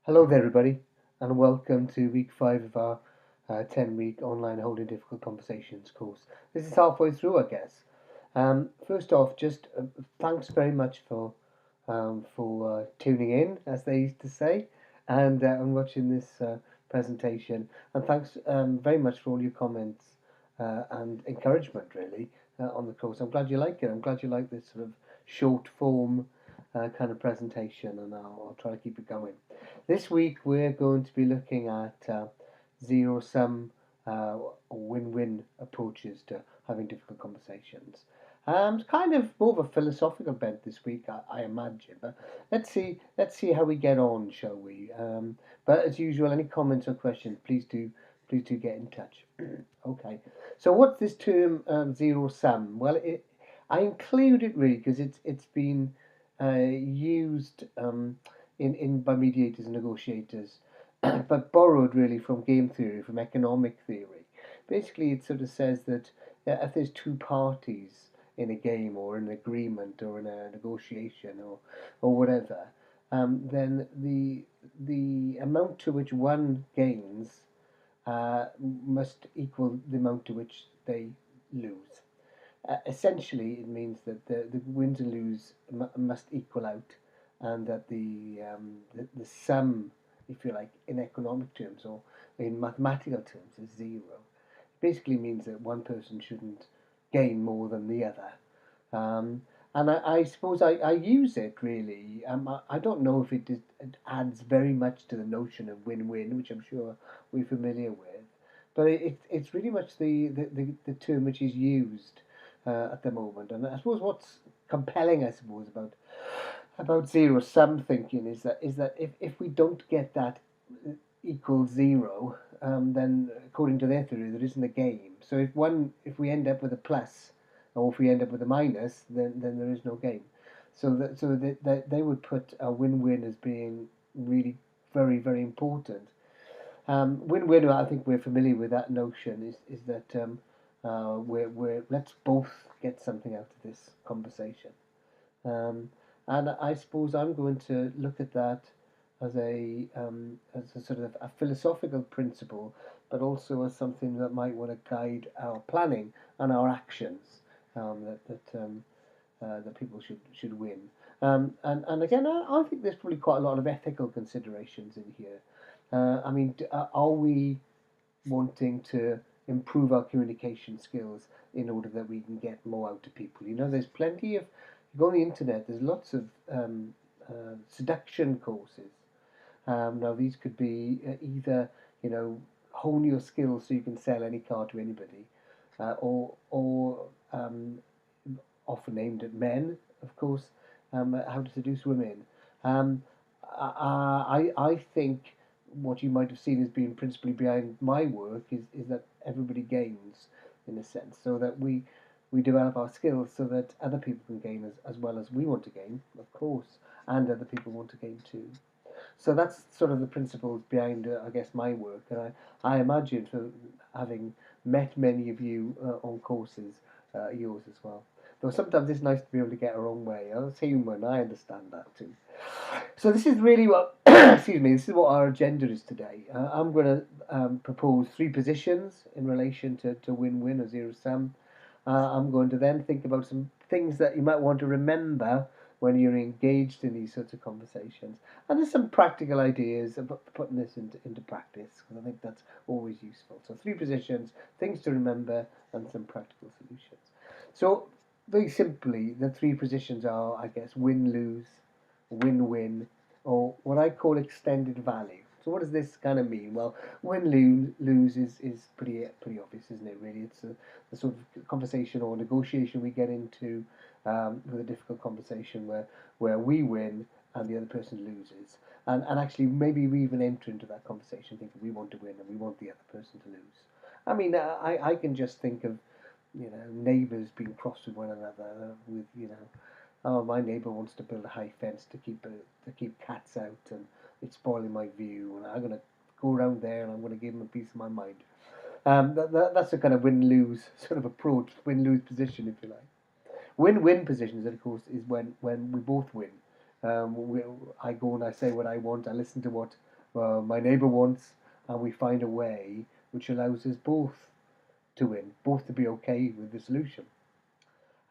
Hello there, everybody, and welcome to week 5 of our 10-week online holding difficult conversations course. This is halfway through, I guess. First off, just thanks very much for tuning in, as they used to say, and watching this presentation. And thanks very much for all your comments and encouragement, really, on the course. I'm glad you like it. I'm glad you like this sort of short form kind of presentation, and I'll try to keep it going. This week we're going to be looking at zero-sum or win-win approaches to having difficult conversations. It's kind of more of a philosophical bent this week, I imagine. But let's see how we get on, shall we? But as usual, any comments or questions, please do get in touch. Okay. So what's this term zero-sum? Well, I include it really because it's been used in by mediators and negotiators, but borrowed really from game theory, from economic theory. Basically, it sort of says that if there's two parties in a game or an agreement or in a negotiation or whatever, then the amount to which one gains must equal the amount to which they lose. Essentially, it means that the wins and lose must equal out, and that the sum, if you like, in economic terms or in mathematical terms, is zero. It basically means that one person shouldn't gain more than the other. And I suppose I use it really. I don't know if it adds very much to the notion of win-win, which I'm sure we're familiar with, but it's really much the term which is used at the moment. And I suppose what's compelling, I suppose, about zero sum thinking is that if we don't get that equals zero, then according to their theory, there isn't a game. So if we end up with a plus, or if we end up with a minus, then there is no game. So they would put a win-win as being really very very important. Win-win, I think we're familiar with that notion. Is that we're let's both get something out of this conversation. Um, and I suppose I'm going to look at that as a sort of a philosophical principle, but also as something that might want to guide our planning and our actions. That people should win. And again, I think there's probably quite a lot of ethical considerations in here. I mean, are we wanting to improve our communication skills in order that we can get more out of people? There's plenty of, you go on the internet, there's lots of seduction courses. Now, these could be either, hone your skills so you can sell any car to anybody, or often aimed at men, of course, how to seduce women. Um, I think what you might have seen as being principally behind my work is that everybody gains, in a sense, so that we develop our skills so that other people can gain as well as we want to gain, of course, and other people want to gain too. So that's sort of the principles behind, I guess, my work. And I imagine, for having met many of you on courses, yours as well. Though sometimes it's nice to be able to get our own way. It's human, I understand that too. So this is really what, excuse me, this is what our agenda is today. I'm going to propose three positions in relation to win-win or zero-sum. I'm going to then think about some things that you might want to remember when you're engaged in these sorts of conversations. And there's some practical ideas about putting this into practice, because I think that's always useful. So three positions, things to remember, and some practical solutions. So very simply, the three positions are, I guess, win-lose, win-win, or what I call extended value. So what does this kind of mean? Well, win-lose is pretty obvious, isn't it, really? It's the sort of conversation or negotiation we get into with a difficult conversation where we win and the other person loses. And actually, maybe we even enter into that conversation thinking we want to win and we want the other person to lose. I mean, I can just think of, neighbours being cross with one another with, oh, my neighbour wants to build a high fence to keep cats out, and it's spoiling my view, and I'm going to go around there and I'm going to give him a piece of my mind. That's a kind of win-lose sort of approach, win-lose position, if you like. Win-win positions, of course, is when we both win. I go and I say what I want. I listen to what my neighbour wants, and we find a way which allows us both to win, both to be okay with the solution.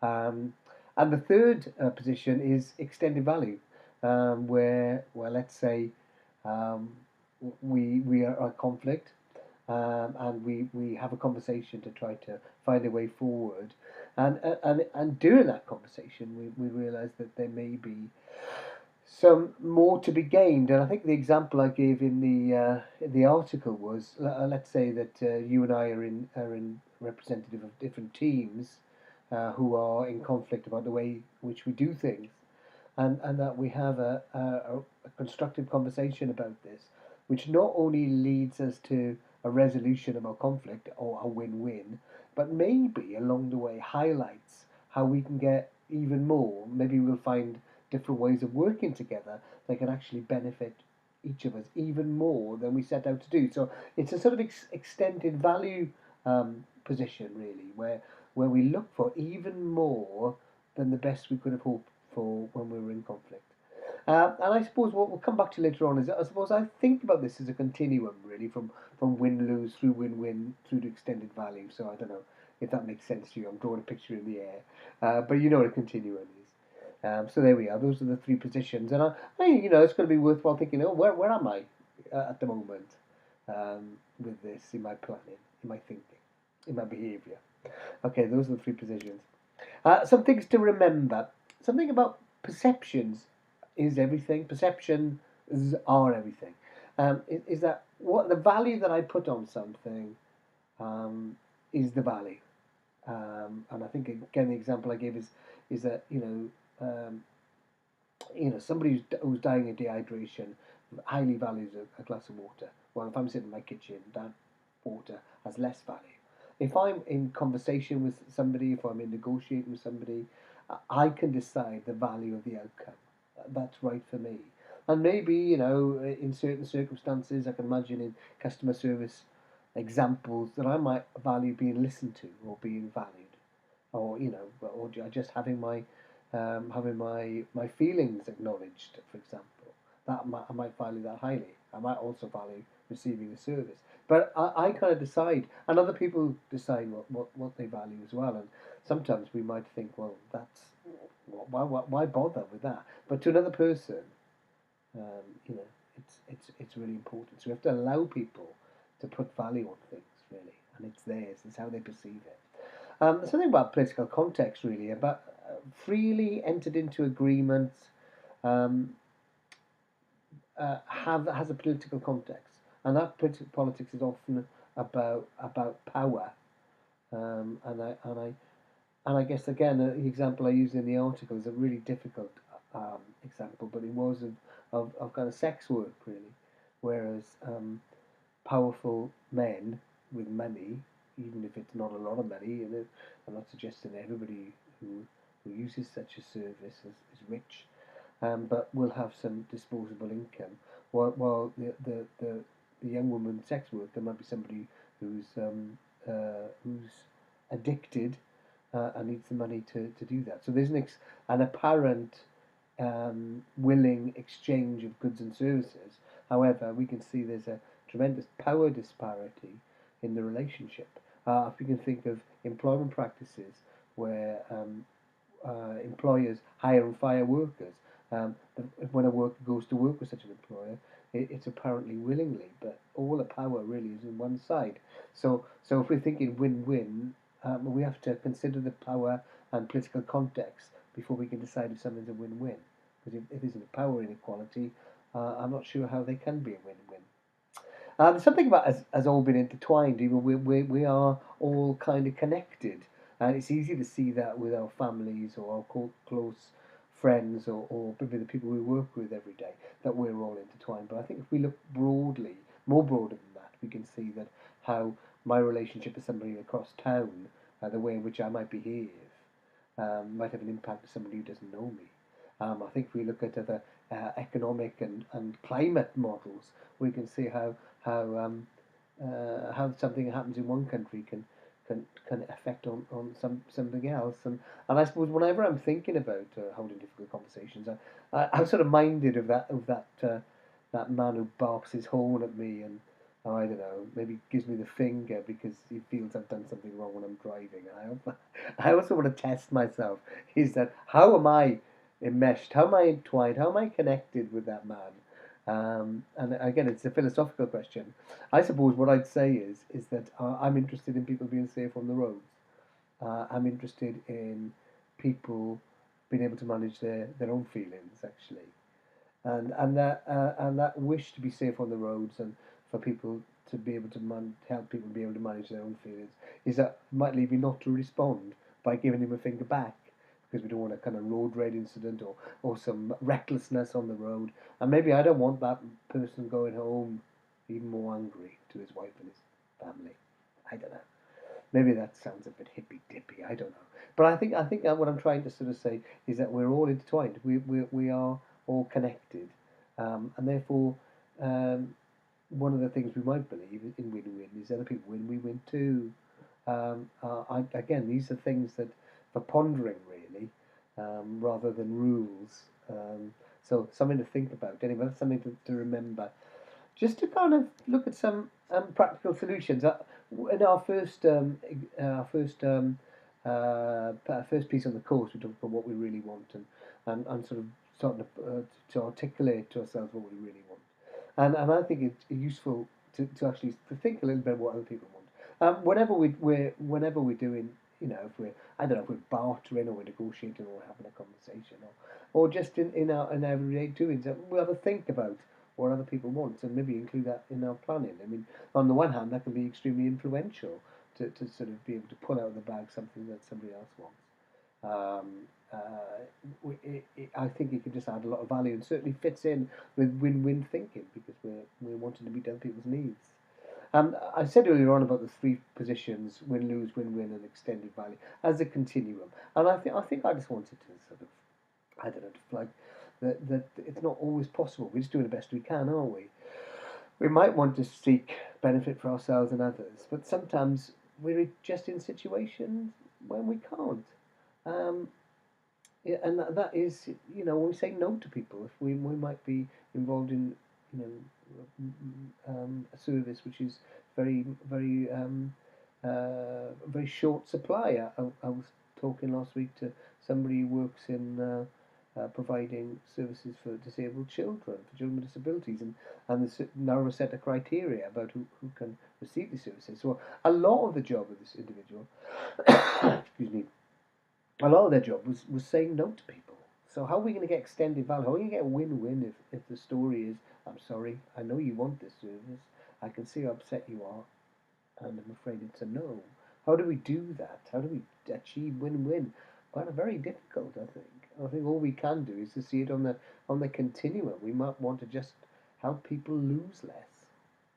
Um, and the third position is extended value, where, well, let's say um, we are at conflict, and we have a conversation to try to find a way forward, and during that conversation we realise that there may be some more to be gained. And I think the example I gave in the article was, let's say that you and I are in representative of different teams who are in conflict about the way which we do things, and that we have a constructive conversation about this, which not only leads us to a resolution of our conflict or a win-win, but maybe along the way highlights how we can get even more. Maybe we'll find different ways of working together that can actually benefit each of us even more than we set out to do. So it's a sort of extended value position, really, where we look for even more than the best we could have hoped for when we were in conflict. And I suppose what we'll come back to later on is, I suppose I think about this as a continuum, really, from win-lose through win-win through to extended value. So I don't know if that makes sense to you. I'm drawing a picture in the air, but you know what a continuum is. So there we are. Those are the three positions, and it's going to be worthwhile thinking. Oh, where am I at the moment with this in my planning, in my thinking, in my behaviour? Okay, those are the three positions. Some things to remember. Something about perceptions is everything. Perceptions are everything. Is that what the value that I put on something is the value. And I think again the example I gave is that somebody who's dying of dehydration highly values a glass of water. Well, if I'm sitting in my kitchen, that water has less value. If I'm in conversation with somebody, if I'm in negotiating with somebody, I can decide the value of the outcome. That's right for me. And maybe, in certain circumstances, I can imagine in customer service examples that I might value being listened to or being valued, or just having my feelings acknowledged, for example. I might value that highly. I might also value receiving a service. But I kind of decide, and other people decide what they value as well. And sometimes we might think, well, that's why bother with that? But to another person, it's really important. So we have to allow people to put value on things, really, and it's theirs. It's how they perceive it. Something about political context, really, about freely entered into agreements um, has a political context, and that politics is often about power. And I guess again the example I used in the article is a really difficult example, but it was of kind of sex work, really, whereas powerful men with money, even if it's not a lot of money, I'm not suggesting everybody who uses such a service is rich, but will have some disposable income. While the young woman sex worker might be somebody who's addicted and needs the money to do that. So there's an apparent willing exchange of goods and services. However, we can see there's a tremendous power disparity in the relationship. If we can think of employment practices where employers hire and fire workers, when a worker goes to work with such an employer, it's apparently willingly, but all the power really is in one side. So if we're thinking win-win, we have to consider the power and political context before we can decide if something's a win-win. Because if there's a power inequality, I'm not sure how they can be a win-win. Something about us all being intertwined. We are all kind of connected, and it's easy to see that with our families or our close friends or maybe the people we work with every day, that we're all intertwined. But I think if we look broadly, more broader than that, we can see that how my relationship with somebody across town, the way in which I might behave, might have an impact on somebody who doesn't know me. I think if we look at other economic and climate models, we can see how something happens in one country can affect on something else. And I suppose whenever I'm thinking about holding difficult conversations, I'm sort of minded of that that man who barks his horn at me and, oh, I don't know, maybe gives me the finger because he feels I've done something wrong when I'm driving. I also want to test myself. Is that how am I enmeshed? How am I entwined? How am I connected with that man? And again, it's a philosophical question. I suppose what I'd say is that I'm interested in people being safe on the roads. I'm interested in people being able to manage their own feelings, actually, and that wish to be safe on the roads and for people to be able to help people be able to manage their own feelings is that might lead me not to respond by giving him a finger back because we don't want a kind of road rage incident or some recklessness on the road, and maybe I don't want that person going home even more angry to his wife and his family. I don't know. Maybe that sounds a bit hippy dippy. I don't know, but I think what I'm trying to sort of say is that we're all intertwined. We are all connected, and therefore, um, one of the things we might believe in win-win is other people win, we win too. Again, these are things that for pondering really, rather than rules. So something to think about. Anyway, that's something to remember just to kind of look at some practical solutions. In our first piece on the course, we talked about what we really want and sort of starting to articulate to ourselves what we really want. And I think it's useful to actually to think a little bit what other people want. Whenever we're doing, if we're I don't know if we're bartering or we're negotiating or having a conversation or just in our everyday doings, we'll have a think about what other people want and maybe include that in our planning. I mean, on the one hand, that can be extremely influential to sort of be able to pull out of the bag something that somebody else wants. Um, I think it can just add a lot of value and certainly fits in with win-win thinking because we're wanting to meet other people's needs. I said earlier on about the three positions: win, lose, win-win, and extended value as a continuum. And I think I just wanted to sort of I don't know to flag that it's not always possible. We're just doing the best we can, aren't we? We might want to seek benefit for ourselves and others, but sometimes we're just in situations when we can't. Um, yeah, and that is, when we say no to people, if we might be involved in, you a service which is very, very, very short supply. I was talking last week to somebody who works in providing services for disabled children, for children with disabilities, and there's a narrow set of criteria about who can receive these services. So a lot of the job of this individual, excuse me, a lot of their job was saying no to people. So how are we going to get extended value? How are we going to get a win-win if the story is, I'm sorry, I know you want this service, I can see how upset you are, and I'm afraid it's a no. How do we do that? How do we achieve win-win? Well, very difficult, I think. I think all we can do is to see it on the continuum. We might want to just help people lose less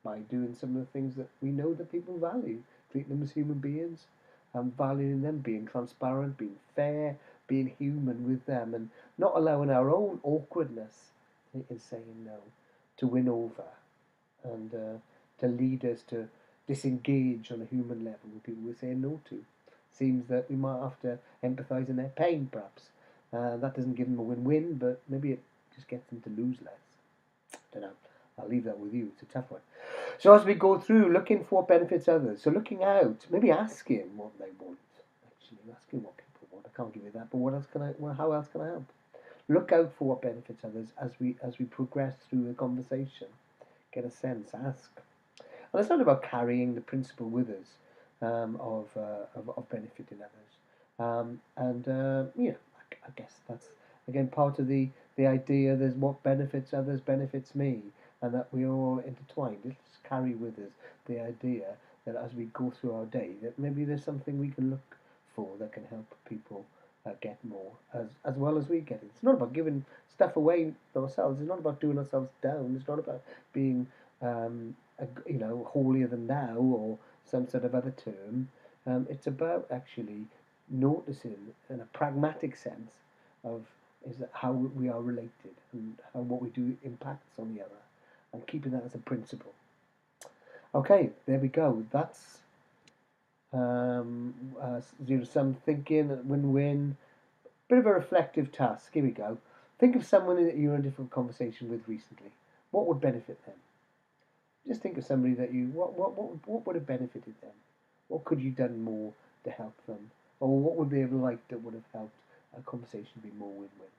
by doing some of the things that we know that people value, treat them as human beings, and valuing them, being transparent, being fair, being human with them, and not allowing our own awkwardness in saying no to win over and to lead us to disengage on a human level with people we're saying no to. Seems that we might have to empathise in their pain, perhaps. That doesn't give them a win-win, but maybe it just gets them to lose less. I don't know. I'll leave that with you. It's a tough one. So as we go through, looking for what benefits others. So looking out, maybe asking what they want. Actually, asking what people want. I can't give you that, but what else can I? Well, how else can I help? Look out for what benefits others as we progress through the conversation. Get a sense. Ask. And it's not about carrying the principle with us of benefiting others. I guess that's again part of the idea. There's what benefits others benefits me, and that we are all intertwined. Let's carry with us the idea that as we go through our day, that maybe there's something we can look for that can help people get more as well as we get it. It's not about giving stuff away ourselves. It's not about doing ourselves down. It's not about being holier than thou or some sort of other term. It's about actually noticing in a pragmatic sense of is that how we are related and how what we do impacts on the other, and keeping that as a principle. Okay, there we go. That's zero sum thinking, win-win. Bit of a reflective task. Here we go. Think of someone that you were in a difficult conversation with recently. what would benefit them? Just think of somebody that what would have benefited them? What could you done more to help them? Or what would they have liked that would have helped a conversation be more win-win?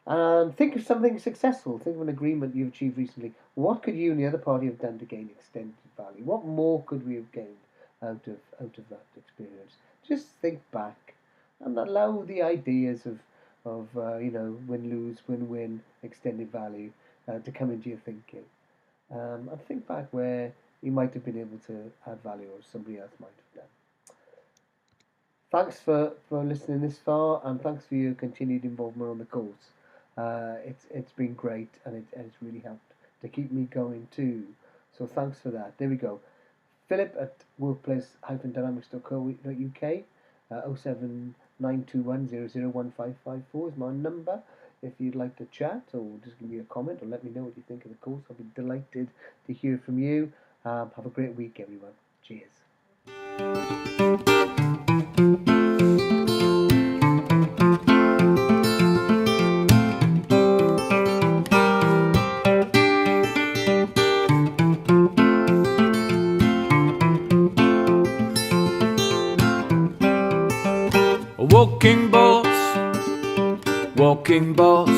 And think of something successful. Think of an agreement you've achieved recently. What could you and the other party have done to gain extended value? What more could we have gained out of that experience? Just think back and allow the ideas of win lose, win win, extended value to come into your thinking. And think back where you might have been able to add value or somebody else might have done. Thanks for listening this far, and thanks for your continued involvement on the course. It's been great, and it's really helped to keep me going too. So thanks for that. There we go. Philip at workplace-dynamics.co.uk, 07921001554 is my number. If you'd like to chat or just give me a comment or let me know what you think of the course, I'll be delighted to hear from you. Have a great week, everyone. Cheers. Walking boss,